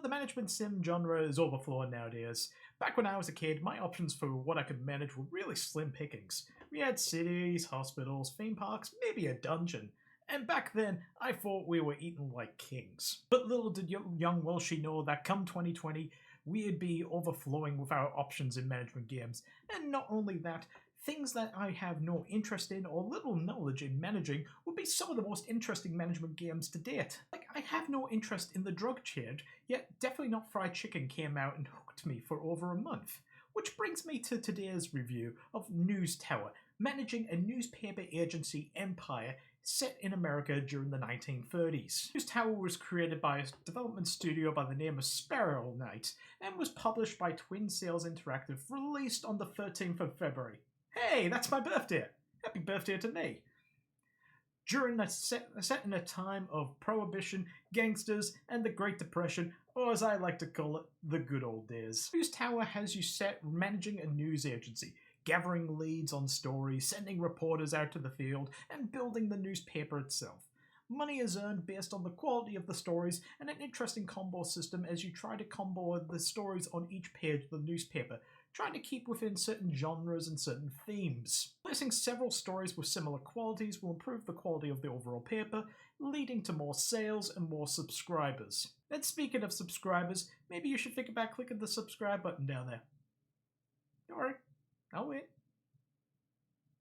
The management sim genre is overflowing nowadays. Back when I was a kid, my options for what I could manage were really slim pickings. We had cities, hospitals, theme parks, maybe a dungeon. And back then, I thought we were eating like kings. But little did young Welshie know that come 2020, we'd be overflowing with our options in management games. And not only that, things that I have no interest in or little knowledge in managing would be some of the most interesting management games to date. Like, I have no interest in the drug trade, yet Definitely Not Fried Chicken came out and hooked me for over a month. Which brings me to today's review of News Tower, managing a newspaper agency empire set in America during the 1930s. News Tower was created by a development studio by the name of Sparrow Knight and was published by Twin Sales Interactive, released on the 13th of February. Hey, that's my birthday! Happy birthday to me! Set in a time of prohibition, gangsters, and the Great Depression, or as I like to call it, the good old days. News Tower has you set managing a news agency, gathering leads on stories, sending reporters out to the field, and building the newspaper itself. Money is earned based on the quality of the stories and an interesting combo system as you try to combo the stories on each page of the newspaper, trying to keep within certain genres and certain themes. Placing several stories with similar qualities will improve the quality of the overall paper, leading to more sales and more subscribers. And speaking of subscribers, maybe you should think about clicking the subscribe button down there. Don't worry, I'll wait.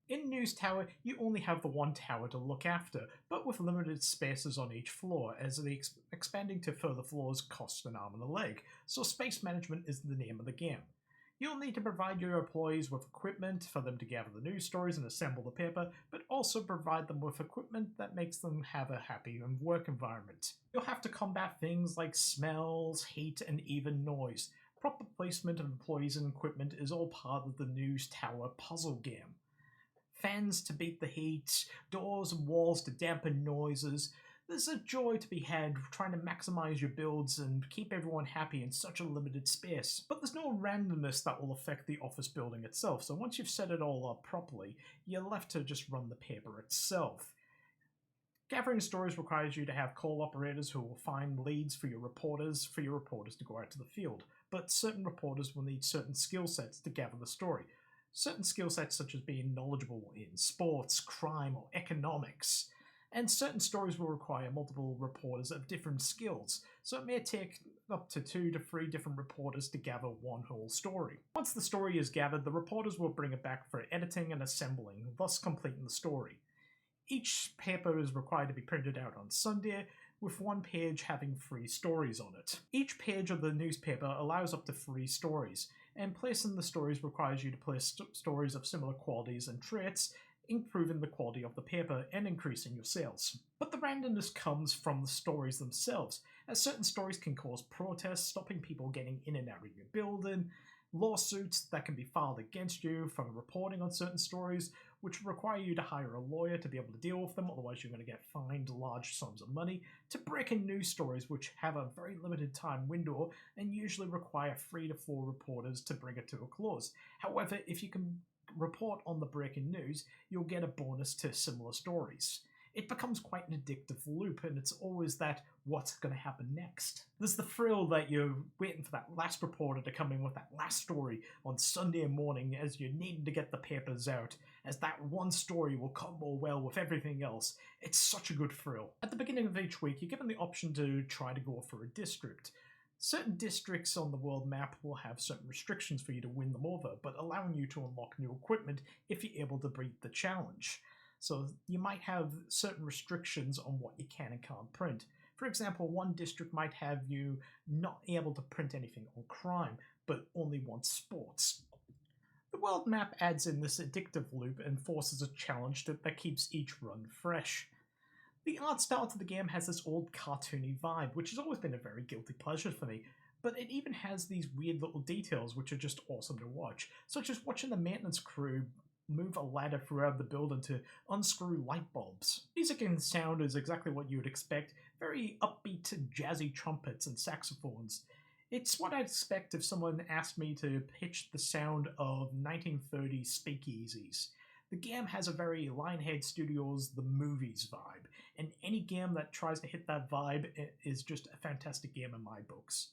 In News Tower, you only have the one tower to look after, but with limited spaces on each floor, as the expanding to further floors costs an arm and a leg, so space management is the name of the game. You'll need to provide your employees with equipment for them to gather the news stories and assemble the paper, but also provide them with equipment that makes them have a happy work environment. You'll have to combat things like smells, heat, and even noise. Proper placement of employees and equipment is all part of the News Tower puzzle game. Fans to beat the heat, doors and walls to dampen noises. There's a joy to be had trying to maximize your builds and keep everyone happy in such a limited space. But there's no randomness that will affect the office building itself, so once you've set it all up properly, you're left to just run the paper itself. Gathering stories requires you to have call operators who will find leads for your reporters to go out to the field, but certain reporters will need certain skill sets to gather the story. Certain skill sets such as being knowledgeable in sports, crime, or economics. And certain stories will require multiple reporters of different skills, so it may take up to 2 to 3 different reporters to gather one whole story. Once the story is gathered, the reporters will bring it back for editing and assembling, thus completing the story. Each paper is required to be printed out on Sunday, with one page having 3 stories on it. Each page of the newspaper allows up to 3 stories, and placing the stories requires you to place stories of similar qualities and traits, improving the quality of the paper and increasing your sales. But the randomness comes from the stories themselves, as certain stories can cause protests, stopping people getting in and out of your building, lawsuits that can be filed against you for reporting on certain stories, which require you to hire a lawyer to be able to deal with them, otherwise you're going to get fined large sums of money, to breaking news stories which have a very limited time window and usually require 3 to 4 reporters to bring it to a close. However, if you can report on the breaking news, you'll get a bonus to similar stories. It becomes quite an addictive loop, and it's always that, what's going to happen next? There's the thrill that you're waiting for that last reporter to come in with that last story on Sunday morning as you're needing to get the papers out, as that one story will combo well with everything else. It's such a good thrill. At the beginning of each week, you're given the option to try to go for a district. Certain districts on the world map will have certain restrictions for you to win them over, but allowing you to unlock new equipment if you're able to beat the challenge. So you might have certain restrictions on what you can and can't print. For example, one district might have you not able to print anything on crime, but only want sports. The world map adds in this addictive loop and forces a challenge that keeps each run fresh. The art style to the game has this old cartoony vibe, which has always been a very guilty pleasure for me, but it even has these weird little details which are just awesome to watch, such as watching the maintenance crew move a ladder throughout the building to unscrew light bulbs. Music and sound is exactly what you would expect, very upbeat jazzy trumpets and saxophones. It's what I'd expect if someone asked me to pitch the sound of 1930s speakeasies. The game has a very Lionhead Studios The Movies vibe, and any game that tries to hit that vibe is just a fantastic game in my books.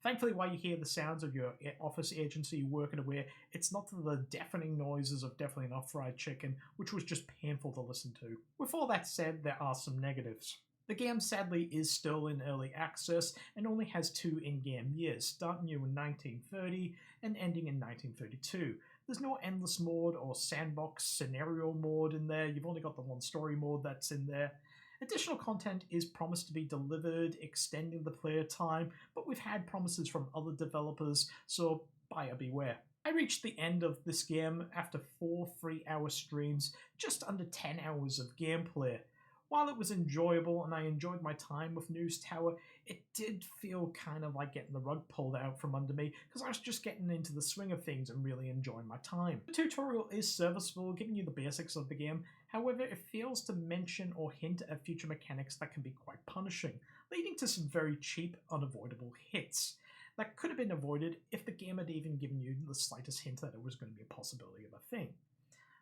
Thankfully, while you hear the sounds of your office agency working away, it's not the deafening noises of Definitely Not Fried Chicken, which was just painful to listen to. With all that said, there are some negatives. The game sadly is still in early access and only has 2 in-game years, starting you in 1930 and ending in 1932. There's no endless mode or sandbox scenario mode in there, you've only got the one story mode that's in there. Additional content is promised to be delivered, extending the player time, but we've had promises from other developers, so buyer beware. I reached the end of this game after 4 3-hour streams, just under 10 hours of gameplay. While it was enjoyable and I enjoyed my time with News Tower, it did feel kind of like getting the rug pulled out from under me because I was just getting into the swing of things and really enjoying my time. The tutorial is serviceable, giving you the basics of the game. However, it fails to mention or hint at future mechanics that can be quite punishing, leading to some very cheap, unavoidable hits that could have been avoided if the game had even given you the slightest hint that it was going to be a possibility of a thing,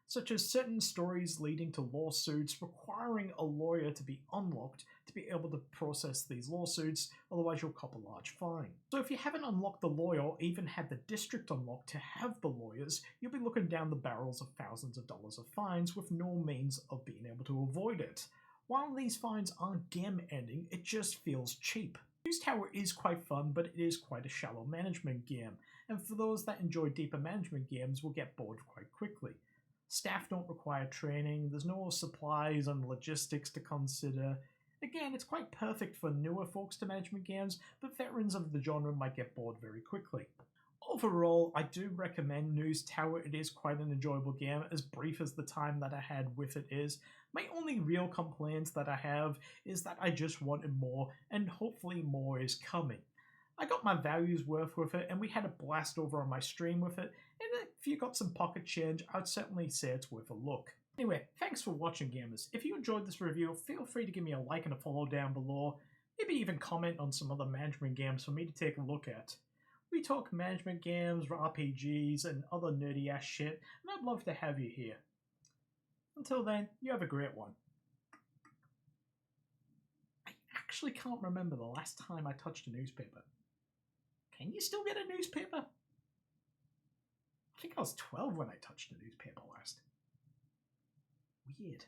such as certain stories leading to lawsuits requiring a lawyer to be unlocked to be able to process these lawsuits, otherwise you'll cop a large fine. So if you haven't unlocked the lawyer or even had the district unlocked to have the lawyers, you'll be looking down the barrels of thousands of dollars of fines with no means of being able to avoid it. While these fines aren't game ending, it just feels cheap. News Tower is quite fun, but it is quite a shallow management game, and for those that enjoy deeper management games will get bored quite quickly. Staff don't require training, there's no supplies and logistics to consider. Again, it's quite perfect for newer folks to management games, but veterans of the genre might get bored very quickly. Overall, I do recommend News Tower. It is quite an enjoyable game, as brief as the time that I had with it is. My only real complaint that I have is that I just wanted more, and hopefully more is coming. I got my values worth with it, and we had a blast over on my stream with it, and if you got some pocket change, I'd certainly say it's worth a look. Anyway, thanks for watching, gamers. If you enjoyed this review, feel free to give me a like and a follow down below. Maybe even comment on some other management games for me to take a look at. We talk management games, RPGs, and other nerdy ass shit, and I'd love to have you here. Until then, you have a great one. I actually can't remember the last time I touched a newspaper. Can you still get a newspaper? I think I was 12 when I touched a newspaper last. Weird.